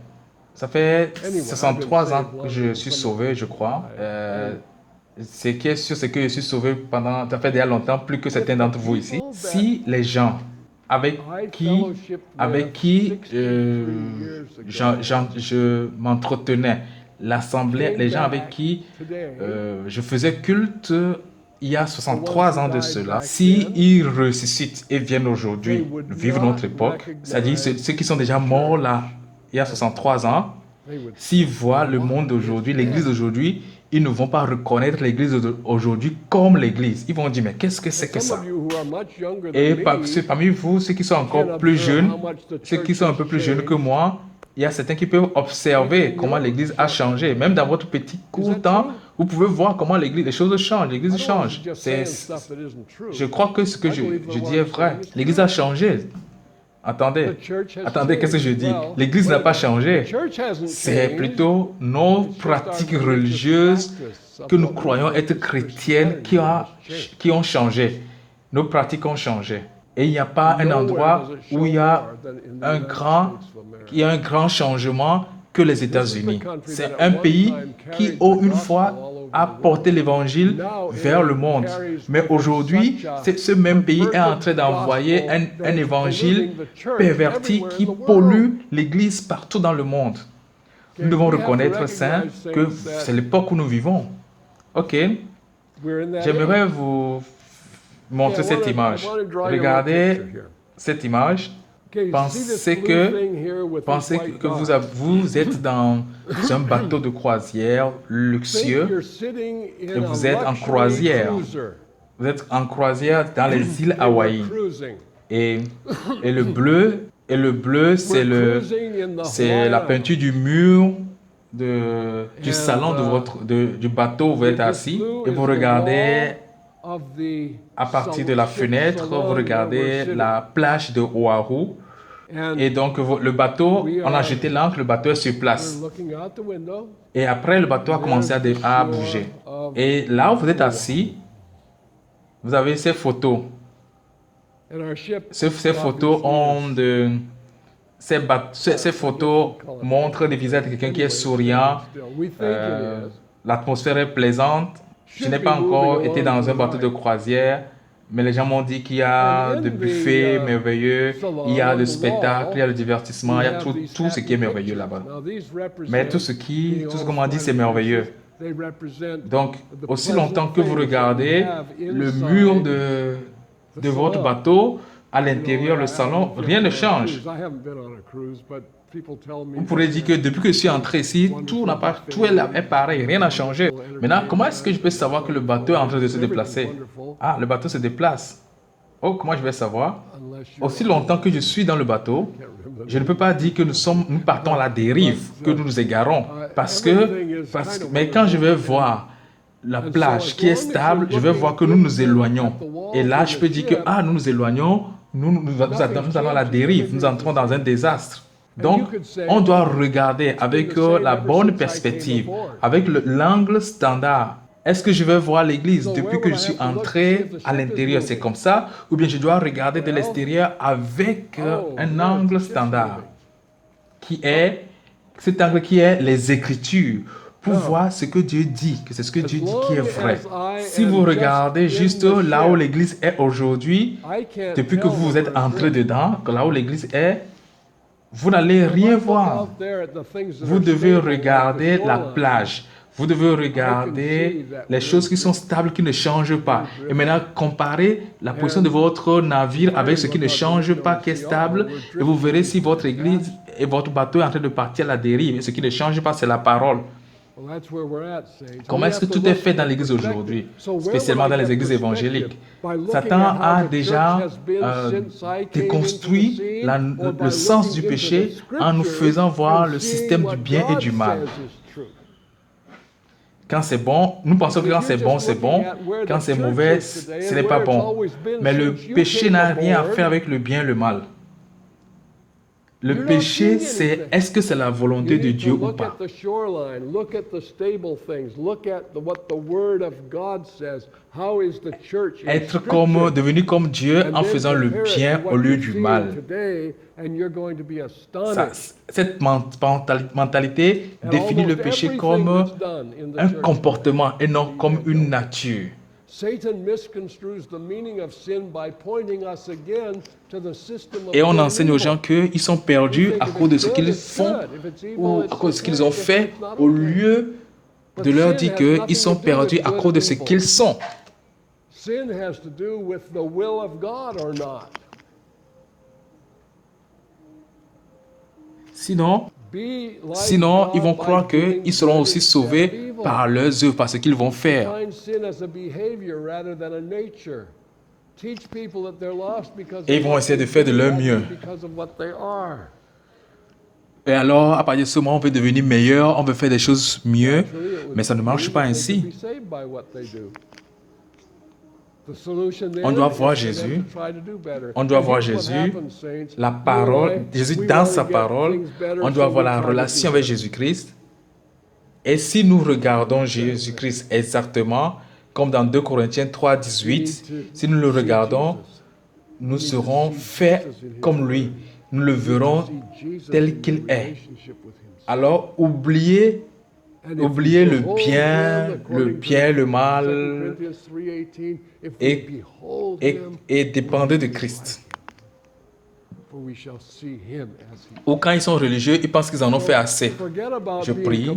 Ça fait 63 ans que je suis sauvé, je crois. Ce qui est sûr, c'est que je suis sauvé ça fait déjà longtemps, plus que certains d'entre vous ici. Si les gens avec qui je m'entretenais, l'assemblée, les gens avec qui je faisais culte il y a 63 ans de cela, s'ils ressuscitent et viennent aujourd'hui vivre notre époque, c'est-à-dire ceux qui sont déjà morts là, il y a 63 ans, s'ils voient le monde d'aujourd'hui, l'église d'aujourd'hui, ils ne vont pas reconnaître l'église d'aujourd'hui comme l'église. Ils vont dire, mais qu'est-ce que c'est que ça? Et parmi vous, ceux qui sont encore plus jeunes, ceux qui sont un peu plus jeunes que moi, il y a certains qui peuvent observer comment l'église a changé. Même dans votre petit court temps, vous pouvez voir comment les choses changent, l'église change. Je crois que ce que je dis est vrai. L'église a changé. Attendez, qu'est-ce que je dis? L'église n'a pas changé. C'est plutôt nos pratiques religieuses que nous croyons être chrétiennes qui ont changé. Nos pratiques ont changé. Et il n'y a pas un endroit où il y a un grand changement que les États-Unis. C'est un pays qui, une fois, a porté l'évangile vers le monde. Mais aujourd'hui, ce même pays est en train d'envoyer un évangile perverti qui pollue l'Église partout dans le monde. Nous devons reconnaître, saints, que c'est l'époque où nous vivons. OK. J'aimerais vous montrer cette image. Regardez cette image. Pensez que vous êtes dans un bateau de croisière luxueux et vous êtes en croisière. Vous êtes en croisière dans les îles Hawaï. Et le bleu, c'est la peinture du mur du salon du bateau où vous êtes assis et vous regardez à partir de la fenêtre, vous regardez la plage de Oahu. Et donc, le bateau, on a jeté l'ancre, le bateau est sur place. Et après, le bateau a commencé à bouger. Et là où vous êtes assis, vous avez ces photos. Ces photos ces photos montrent des visages de quelqu'un qui est souriant. L'atmosphère est plaisante. Je n'ai pas encore été dans un bateau de croisière, mais les gens m'ont dit qu'il y a des buffets merveilleux, il y a des spectacles, il y a le divertissement, il y a tout ce qui est merveilleux là-bas. Mais tout ce qu'on m'a dit, c'est merveilleux. Donc, aussi longtemps que vous regardez le mur de votre bateau, à l'intérieur, le salon, rien ne change. Vous pourrez dire que depuis que je suis entré ici, tout est pareil, rien n'a changé. Maintenant, comment est-ce que je peux savoir que le bateau est en train de se déplacer? Ah, le bateau se déplace. Oh, comment je vais savoir? unless you're Aussi longtemps que je suis dans le bateau, je ne peux pas dire que nous partons à la dérive, que nous nous égarons. Mais quand je vais voir la plage qui est stable, je vais voir que nous nous éloignons. Et là, je peux dire que nous nous éloignons, nous allons à la dérive, nous entrons dans un désastre. Donc, on doit regarder avec la bonne perspective, avec l'angle standard. Est-ce que je vais voir l'église depuis que je suis entré à l'intérieur, c'est comme ça? Ou bien je dois regarder de l'extérieur avec un angle standard, cet angle qui est les Écritures, pour voir ce que Dieu dit, que c'est ce que Dieu dit qui est vrai. Si vous regardez juste là où l'église est aujourd'hui, depuis que vous êtes entré dedans, là où l'église est, vous n'allez rien voir. Vous devez regarder la plage. Vous devez regarder les choses qui sont stables, qui ne changent pas. Et maintenant, comparez la position de votre navire avec ce qui ne change pas, qui est stable. Et vous verrez si votre église et votre bateau est en train de partir à la dérive. Et ce qui ne change pas, c'est la parole. Comment est-ce que tout est fait dans l'église aujourd'hui, spécialement dans les églises évangéliques? Satan a déjà déconstruit le sens du péché en nous faisant voir le système du bien et du mal. Quand c'est bon, nous pensons que quand c'est bon, c'est bon. Quand c'est mauvais, ce n'est pas bon. Mais le péché n'a rien à faire avec le bien et le mal. Le péché, c'est est-ce que c'est la volonté de Dieu ou pas? Devenu comme Dieu en faisant le bien au lieu du mal. Cette mentalité définit le péché comme un comportement et non comme une nature. Et on enseigne aux gens qu'ils sont perdus à cause de ce qu'ils font ou à cause de ce qu'ils ont fait, au lieu de leur dire qu'ils sont perdus à cause de ce qu'ils sont. Sinon, ils vont croire qu'ils seront aussi sauvés par leurs œuvres, par ce qu'ils vont faire. Et ils vont essayer de faire de leur mieux. Et alors, à partir de ce moment, on veut devenir meilleur, on veut faire des choses mieux, mais ça ne marche pas ainsi. On doit voir Jésus. On doit voir Jésus, la parole, Jésus dans sa parole. On doit avoir la relation avec Jésus-Christ. Et si nous regardons Jésus-Christ exactement, comme dans 2 Corinthiens 3, 18, si nous le regardons, nous serons faits comme lui. Nous le verrons tel qu'il est. Alors, oubliez le bien, le mal, et dépendez de Christ. Ou quand ils sont religieux, ils pensent qu'ils en ont fait assez. Je prie.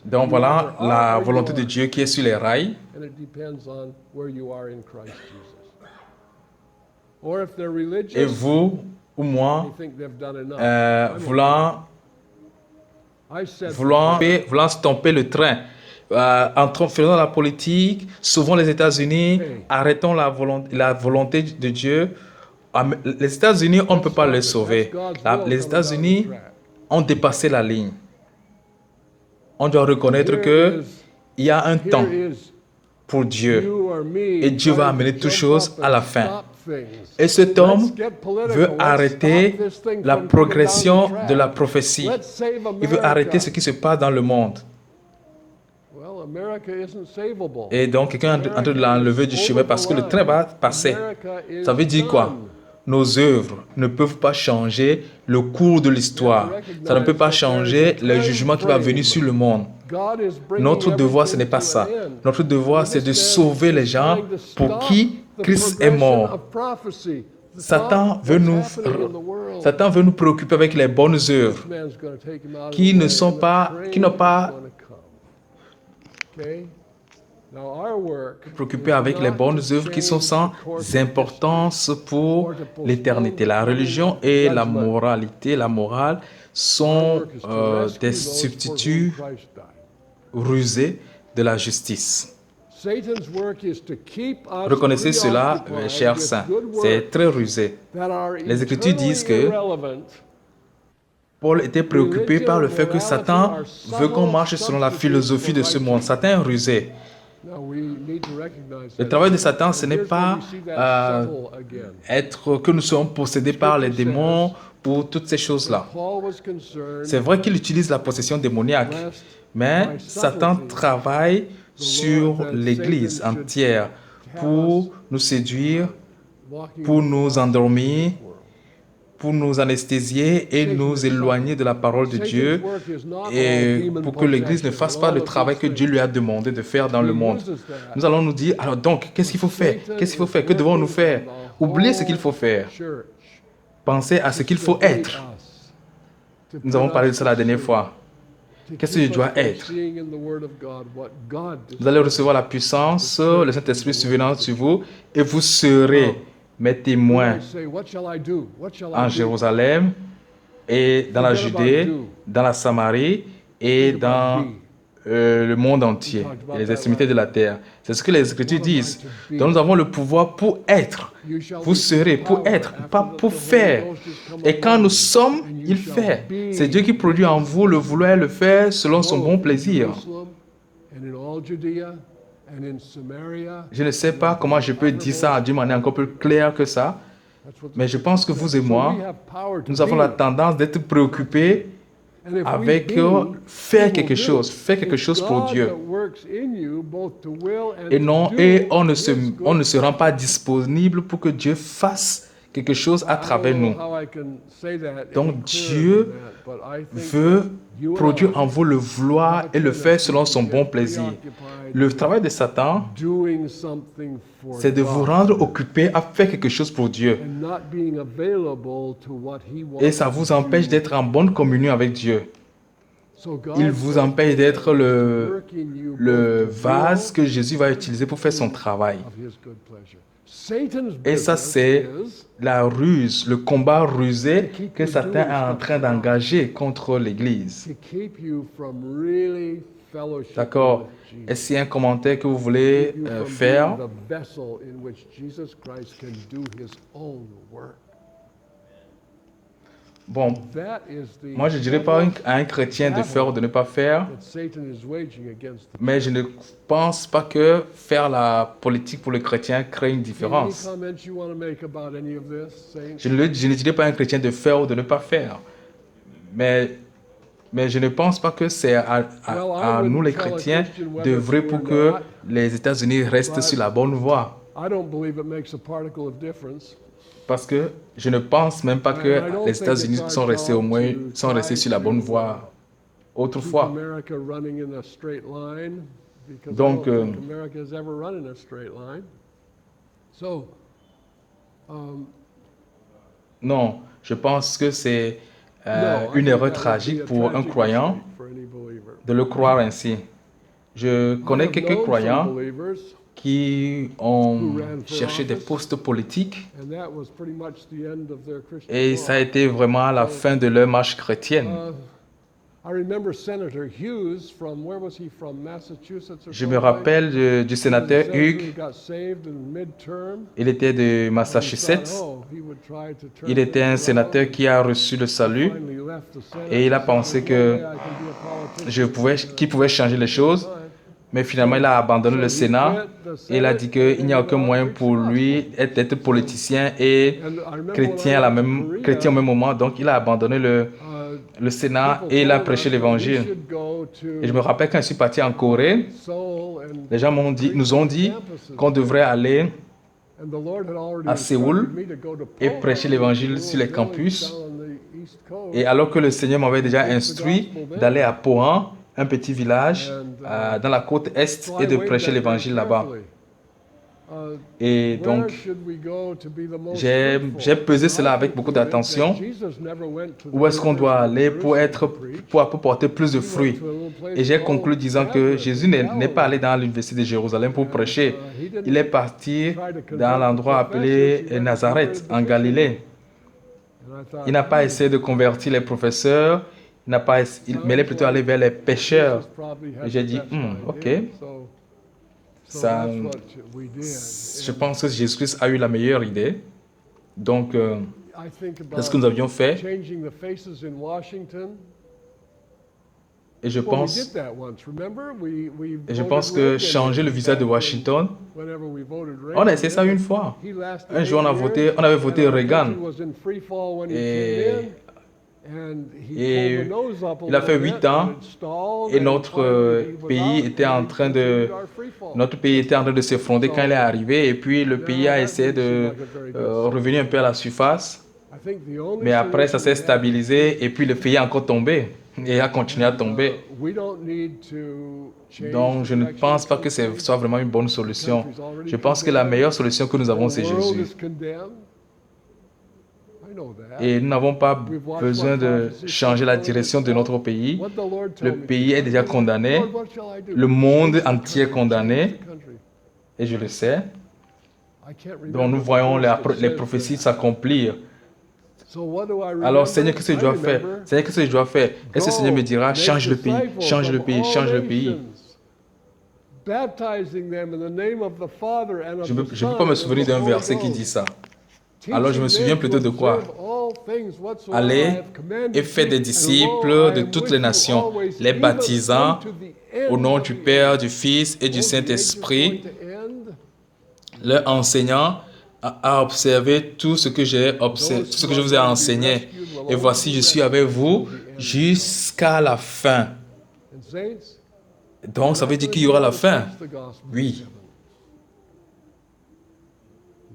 Donc voilà la volonté de Dieu qui est sur les rails. Et vous ou moi, voulant stopper le train, faisant la politique, sauvons les États-Unis, arrêtons la volonté de Dieu. Les États-Unis, on ne peut pas les sauver. Les États-Unis ont dépassé la ligne. On doit reconnaître qu'il y a un temps pour Dieu. Et Dieu va amener toutes choses à la fin. Et cet homme veut arrêter la progression de la prophétie. Il veut arrêter ce qui se passe dans le monde. Et donc, quelqu'un est en train de l'enlever du chemin parce que le train va passer. Ça veut dire quoi? Nos œuvres ne peuvent pas changer le cours de l'histoire. Ça ne peut pas changer le jugement qui va venir sur le monde. Notre devoir, ce n'est pas ça. Notre devoir, c'est de sauver les gens pour qui Christ est mort. Satan veut nous préoccuper avec les bonnes œuvres qui n'ont pas préoccupés avec les bonnes œuvres qui sont sans importance pour l'éternité. La religion et la moralité, la morale sont des substituts rusés de la justice. Reconnaissez cela, mes chers saints. C'est très rusé. Les Écritures disent que Paul était préoccupé par le fait que Satan veut qu'on marche selon la philosophie de ce monde. Satan est rusé. Le travail de Satan, ce n'est pas être que nous soyons possédés par les démons ou toutes ces choses-là. C'est vrai qu'il utilise la possession démoniaque, mais Satan travaille sur l'Église entière pour nous séduire, pour nous endormir, pour nous anesthésier et nous éloigner de la parole de Dieu et pour que l'Église ne fasse pas le travail que Dieu lui a demandé de faire dans le monde. Nous allons nous dire, alors donc, qu'est-ce qu'il faut faire? Qu'est-ce qu'il faut faire? Que devons-nous faire? Oubliez ce qu'il faut faire. Pensez à ce qu'il faut être. Nous avons parlé de ça la dernière fois. Qu'est-ce que je dois être? Vous allez recevoir la puissance, le Saint-Esprit survenant sur vous et vous serez mes témoins en Jérusalem et dans la Judée, dans la Samarie et dans le monde entier et les extrémités de la terre. C'est ce que les Écritures disent. Donc nous avons le pouvoir pour être. Vous serez pour être, pas pour faire. Et quand nous sommes, il fait. C'est Dieu qui produit en vous le vouloir et le faire selon son bon plaisir. Je ne sais pas comment je peux dire ça d'une manière encore plus claire que ça, mais je pense que vous et moi, nous avons la tendance d'être préoccupés avec faire quelque chose pour Dieu. Et on ne se rend pas disponible pour que Dieu fasse quelque chose à travers nous. Donc Dieu veut produire en vous le vouloir et le faire selon son bon plaisir. Le travail de Satan, c'est de vous rendre occupé à faire quelque chose pour Dieu. Et ça vous empêche d'être en bonne communion avec Dieu. Il vous empêche d'être le vase que Jésus va utiliser pour faire son travail. Et ça, c'est la ruse, le combat rusé que Satan est en train d'engager contre l'Église. D'accord? Est-ce qu'il y a un commentaire que vous voulez faire? Bon, moi je ne dirais pas à un chrétien de faire ou de ne pas faire, mais je ne pense pas que faire la politique pour le chrétien crée une différence. Je ne dirais pas à un chrétien de faire ou de ne pas faire, mais je ne pense pas que c'est à nous les chrétiens d'œuvrer pour que les États-Unis restent sur la bonne voie. Parce que je ne pense même pas que les États-Unis sont restés sur la bonne voie autrefois. Donc, non, je pense que c'est une erreur tragique pour un croyant de le croire ainsi. Je connais quelques croyants qui ont cherché des postes politiques et ça a été vraiment la fin de leur marche chrétienne. Je me rappelle du sénateur Hughes. Il était de Massachusetts. Il était un sénateur qui a reçu le salut et il a pensé qu'il pouvait changer les choses. Mais finalement, il a abandonné le Sénat et il a dit qu'il n'y a aucun moyen pour lui d'être politicien et chrétien au même moment. Donc, il a abandonné le Sénat et il a prêché l'Évangile. Et je me rappelle quand je suis parti en Corée, les gens nous ont dit qu'on devrait aller à Séoul et prêcher l'Évangile sur les campus. Et alors que le Seigneur m'avait déjà instruit d'aller à Pohang, un petit village dans la côte Est et de prêcher l'évangile là-bas. Et donc, j'ai pesé cela avec beaucoup d'attention. Où est-ce qu'on doit aller pour porter plus de fruits? Et j'ai conclu disant que Jésus n'est pas allé dans l'université de Jérusalem pour prêcher. Il est parti dans l'endroit appelé Nazareth, en Galilée. Il n'a pas essayé de convertir les professeurs. Mais il est plutôt allé vers les pêcheurs. Et j'ai dit, ok. Ça, that's what we did. je pense que Jésus-Christ a eu la meilleure idée. Donc, I think c'est ce que nous about avions fait. changing the faces in Washington. Et je Well, we pense, did that once, remember? We et je voted pense que Reagan changer le in visage de back Washington, whenever we voted on a Reagan essayé ça in. une fois. He lasted Un jour, 8 years, on avait voté and our Reagan. country was in free fall when he Et- came in, and he et pulled the nose up a il a fait little 8 bit, ans, and it stalled, et and notre finally he was pays out, était and en we train continued our free fall. notre pays était en train de s'effondrer quand il est arrivé, et puis le pays a essayé de revenir un peu à la surface. I think the only Mais après, ça s'est solution we have- stabilisé, et puis le pays a encore tombé, et a continué à tomber. We don't need to change Donc, je the ne direction pense of pas the que ce country. soit vraiment une bonne solution. Country's already Je pense que la condemned. meilleure solution que nous avons, The c'est world Jésus. is condemned. I know that. Et nous n'avons pas We've watched besoin what de prophecy changer la fulfilling direction de itself. notre pays. What the Lord told Le me to pays do. est déjà Lord, condamné. what shall I do? Le monde Change the entier est country, condamné. change the country. Et je le sais. I can't remember Donc, nous the voyons verse that les says prophéties that. s'accomplir. So what do I Alors, remember? Seigneur, qu'est-ce que je I dois faire? remember, Seigneur, qu'est-ce que je dois faire? Est-ce que le Seigneur me dira, make change le pays, disciples change le of pays, all change le pays? nations, baptizing them in the name of the Father and of Je ne the peux Son pas me and souvenir of the d'un Holy verset qui Ghost. dit ça. Teaching Alors, je me souviens them to plutôt de quoi? observe all things whatsoever Allez I have commanded et faites des you, and disciples lo, I de am toutes with les you nations, always, les even baptisant unto the end au nom of du the Père, age. du Fils et du Oh, the age is going Saint-Esprit, to end. leur enseignant à observer tout ce que tout ce que je vous ai enseigné. Et voici, je suis avec vous jusqu'à la fin. And saints, Donc, ça veut dire qu'il y aura la fin. preach the gospel Oui. in heaven.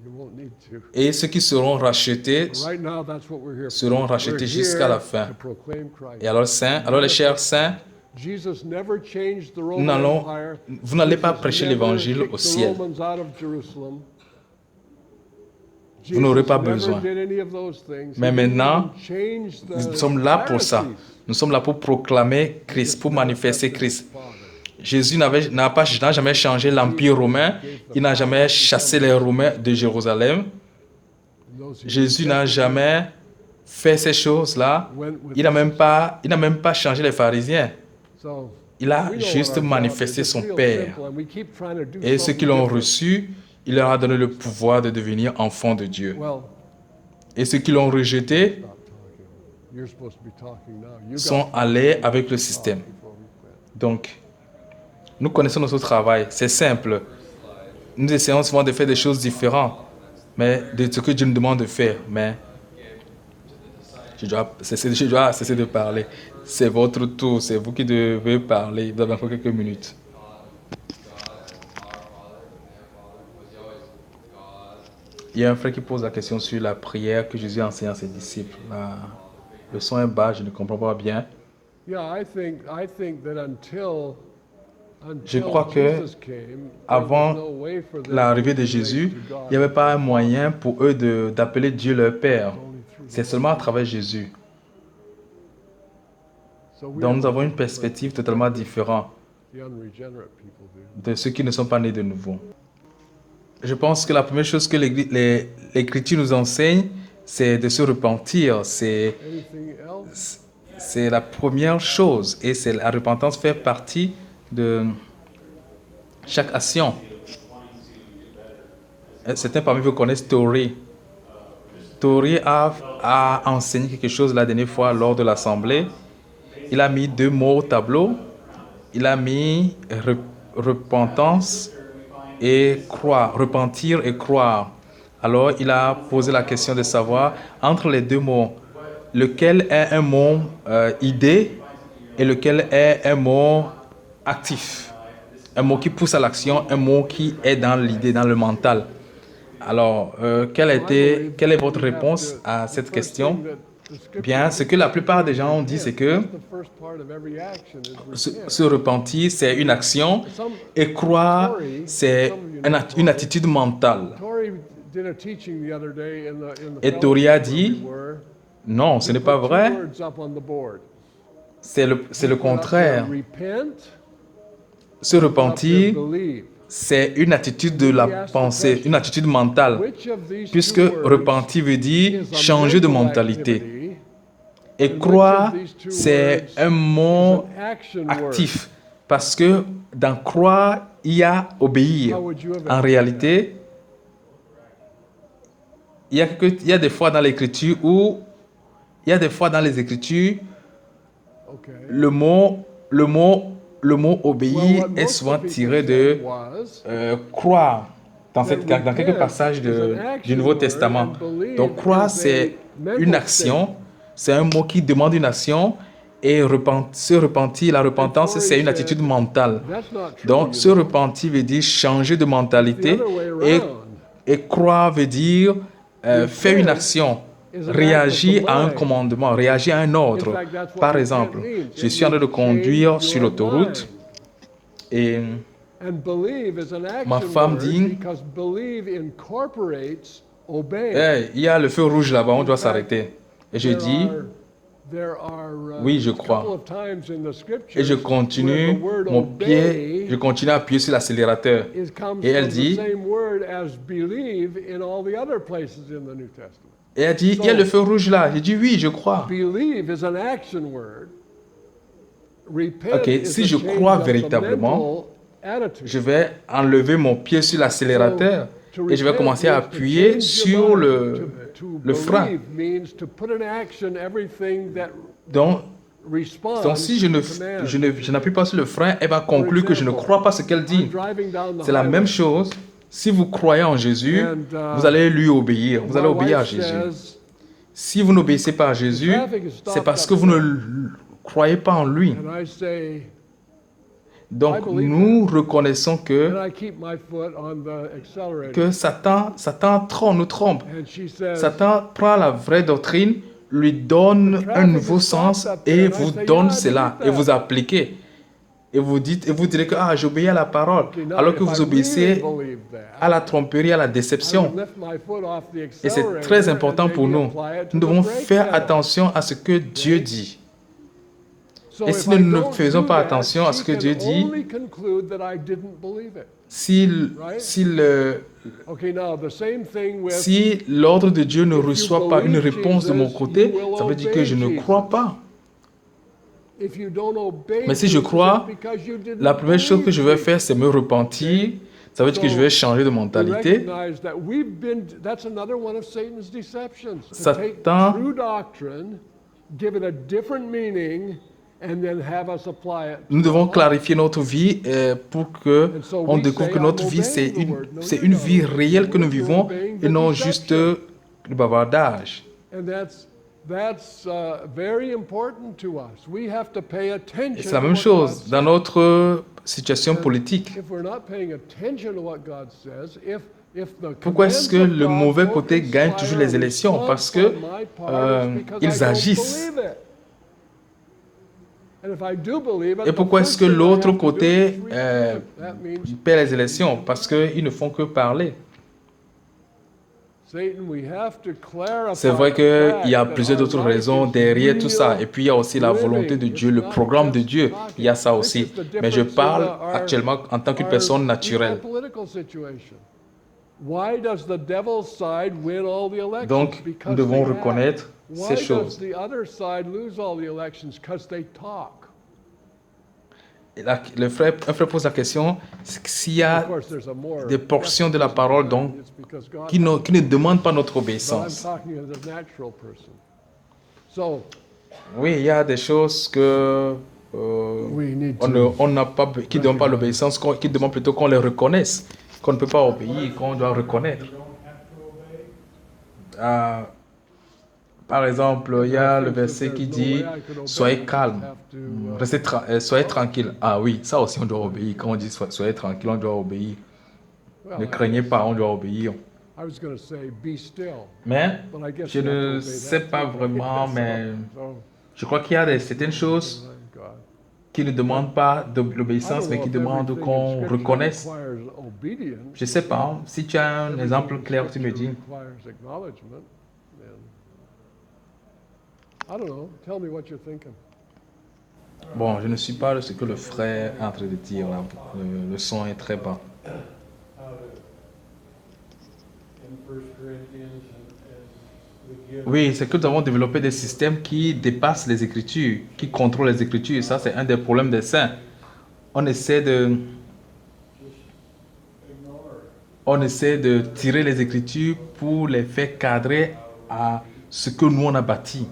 You won't need to. Et ceux qui seront rachetés Right now, that's what we're here for. seront rachetés We're jusqu'à la here fin. to proclaim Christ. Et alors, alors les chers saints, Jesus never changed the nous Roman n'allons- Empire. vous n'allez pas Jesus prêcher never l'évangile kicked au the ciel. Romans out of Jerusalem. Vous n'aurez Jesus pas never besoin. did any of those things. Mais He didn't maintenant, even change the nous sommes là pour ça. Pharisees. Nous sommes là pour proclamer Christ, pour manifester Christ. Father. Jésus n'a jamais changé l'Empire romain. Il n'a jamais chassé les Romains de Jérusalem. And those who Jésus n'a jamais fait ces choses-là. went with Il n'a même pas changé les pharisiens. So, Il a we know juste what our manifesté job is. son It's real Père. simple, and we keep trying to do Et ceux qui something l'ont different. reçu, il leur a donné le pouvoir de devenir enfants de Dieu. Well, Et ceux qui l'ont rejeté stop talking. You're supposed to be talking now. You sont got allés avec le système. before we quit. Donc, nous connaissons notre travail. C'est simple. Nous essayons souvent de faire des choses différentes, mais de ce que Dieu nous demande de faire. Mais je dois cesser de parler. C'est votre tour. C'est vous qui devez parler. Vous avez encore quelques minutes. Il y a un frère qui pose la question sur la prière que Jésus a enseignée à ses disciples. Le son est bas, je ne comprends pas bien. Yeah, I think that until Je crois que Jesus came, avant there was no way for them l'arrivée to de relate Jésus, to God il n'y avait pas un moyen pour eux d'appeler Dieu leur Père. only through C'est seulement à travers Jésus. So we Donc have nous avons a une perspective totalement différente the unregenerate people do. de ceux qui ne sont pas nés de nouveau. Je pense que la première chose que l'Écriture nous enseigne, c'est de se repentir. C'est Anything else? la première chose. Et la repentance fait partie de chaque action. Certains parmi vous connaissent Tori. Tori a enseigné quelque chose la dernière fois lors de l'Assemblée. Il a mis 2 mots au tableau. Il a mis repentance et croire, repentir et croire. Alors, il a posé la question de savoir, entre les 2 mots, lequel est un mot idée et lequel est un mot actif. Un mot qui pousse à l'action, un mot qui est dans l'idée, dans le mental. Alors, quelle est votre réponse à cette question? Bien, ce que la plupart des gens ont dit, c'est que se repentir, c'est une action, et croire, c'est une attitude mentale. Et Tori a dit, non, ce n'est pas vrai, c'est le contraire. Se repentir, c'est une attitude de la pensée, une attitude mentale, puisque repentir veut dire changer de mentalité. Et croire, c'est un mot actif, parce que dans croire, il y a obéir. How would you have En réalité, il y a des fois dans l'Écriture où, il y a des fois dans les Écritures, Okay. le mot obéir Well, what est most souvent of the tiré people de said was croire dans, that dans quelques passages repent is an du action Nouveau word Testament. and believe Donc croire, is a c'est mental une action, state. c'est un mot qui demande une action et se repentir, la repentance, Corey c'est une said, attitude mentale. That's not true, Donc you se know. repentir veut dire changer de It's the mentalité other way et, around. et croire veut dire faire une action. Is an Réagir act of the à un mind. commandement, réagir à un In ordre. fact, that's what Par repent exemple, means. je It suis en train de means conduire change sur your l'autoroute mind. et And believe is an ma action femme word dit, because believe incorporates obey. hey, il y a le feu rouge là-bas, on doit In fact, s'arrêter. Et je There dis, are oui, je a crois. couple of times in the scriptures Et je where continue, the word mon pied, obey je continue à appuyer sur l'accélérateur. comes Et elle from the dit, same word as believe in all the other places in the New Testament. et elle dit, il y a le feu rouge là. J'ai dit, oui, je crois. Believe is an action word. Repent Ok, is si a je change crois of the véritablement, mental attitude. je vais enlever mon pied sur l'accélérateur et je vais commencer à appuyer sur le frein. Donc, si je n'appuie pas sur le frein, elle va conclure que je ne crois pas ce qu'elle dit. C'est la même chose. Si vous croyez en Jésus, vous allez lui obéir. Vous allez obéir à Jésus. Si vous n'obéissez pas à Jésus, c'est parce que vous ne croyez pas en lui. Donc, nous reconnaissons que Satan nous trompe. Satan prend la vraie doctrine, lui donne un nouveau sens et vous donne cela et vous appliquez. Et vous dites, et vous direz que j'obéis à la parole, alors que vous obéissez à la tromperie, à la déception. Et c'est très important pour nous. Nous devons faire attention à ce que Dieu dit. Et si nous ne faisons pas attention à ce que Dieu dit, si l'ordre de Dieu ne reçoit pas une réponse de mon côté, ça veut dire que je ne crois pas. Mais si je crois, la première chose que je vais faire, c'est me repentir. Ça veut dire que je vais changer de mentalité. Satan nous devons clarifier notre vie pour que on découvre que notre vie, c'est une vie réelle que nous vivons et non juste le bavardage. Et c'est la même chose dans notre situation politique. Pourquoi est-ce que le mauvais côté gagne toujours les élections? Parce que ils agissent. Et pourquoi est-ce que l'autre côté perd les élections? Parce qu'ils ne font que parler. C'est vrai qu'il y a plusieurs autres raisons derrière tout ça. Et puis il y a aussi la volonté de Dieu, le programme de Dieu. Il y a ça aussi. Mais je parle actuellement en tant qu'une personne naturelle. Donc, nous devons reconnaître ces choses. Un frère pose la question, s'il y a des portions de la parole donc, qui ne demandent pas notre obéissance. Oui, il y a des choses que on n'a pas, qui ne demandent pas l'obéissance, qui demandent plutôt qu'on les reconnaisse, qu'on ne peut pas obéir, qu'on doit reconnaître. Par exemple, il y a le verset qui dit « Soyez calme, soyez tranquille ». Ah oui, ça aussi on doit obéir. Quand on dit « Soyez tranquille », on doit obéir. Ne craignez pas, on doit obéir. Mais je ne sais pas vraiment, mais je crois qu'il y a certaines choses qui ne demandent pas de l'obéissance, mais qui demandent qu'on reconnaisse. Je ne sais pas, si tu as un exemple clair, tu me dis. Bon, je ne suis pas ce que le frère est en train de dire là. Le son est très bas. Oui, c'est que nous avons développé des systèmes qui dépassent les Écritures, qui contrôlent les Écritures. Ça, c'est un des problèmes des saints. On essaie de on essaie de tirer les Écritures pour les faire cadrer à ce que nous on a bâti.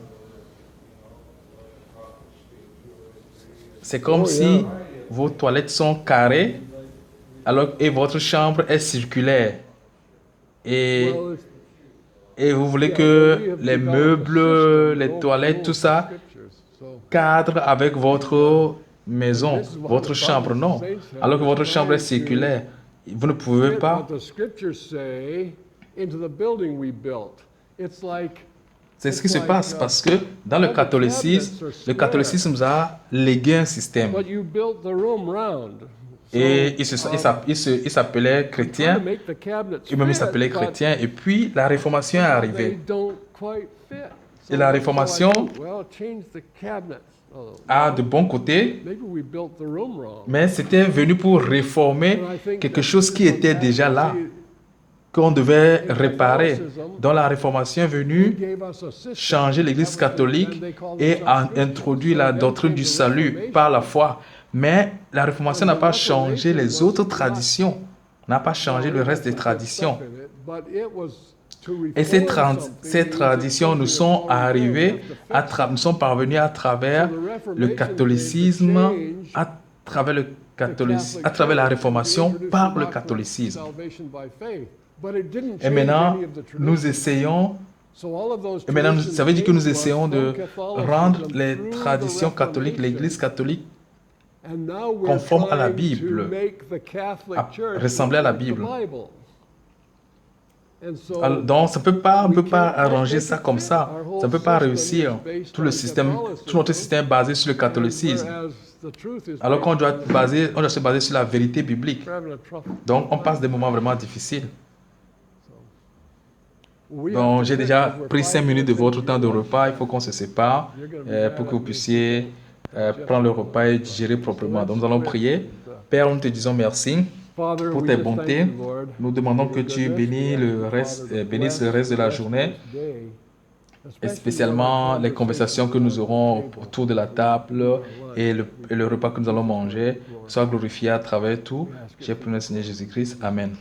C'est comme si vos toilettes sont carrées et votre chambre est circulaire. Et vous voulez que les meubles, les toilettes, tout ça cadre avec votre maison, votre chambre, non. Alors que votre chambre est circulaire, vous ne pouvez pas. C'est ce qui se passe parce que dans le catholicisme a légué un système. Et il s'appelait chrétien, il s'appelait chrétien, et puis la Réformation est arrivée. Et la Réformation a de bons côtés, mais c'était venu pour réformer quelque chose qui était déjà là, qu'on devait réparer. Donc la Réformation est venue changer l'Église catholique et a introduit la doctrine du salut par la foi. Mais la Réformation n'a pas changé les autres traditions, n'a pas changé le reste des traditions. Et ces traditions nous sont parvenues à travers le catholicisme, à travers la Réformation, par le catholicisme. Et maintenant, ça veut dire que nous essayons de rendre les traditions catholiques, l'Église catholique, conforme à la Bible, ressembler à la Bible. Donc, on ne peut pas arranger ça comme ça. Ça ne peut pas réussir. Tout notre système est basé sur le catholicisme. Alors qu'on doit se baser sur la vérité biblique. Donc, on passe des moments vraiment difficiles. Donc, j'ai déjà pris 5 minutes de votre temps de repas. Il faut qu'on se sépare pour que vous puissiez prendre le repas et digérer proprement. Donc, nous allons prier. Père, nous te disons merci pour tes bontés. Nous demandons que tu bénisses le reste de la journée, et spécialement les conversations que nous aurons autour de la table et le repas que nous allons manger. Sois glorifié à travers tout. J'ai prié le Seigneur Jésus-Christ. Amen.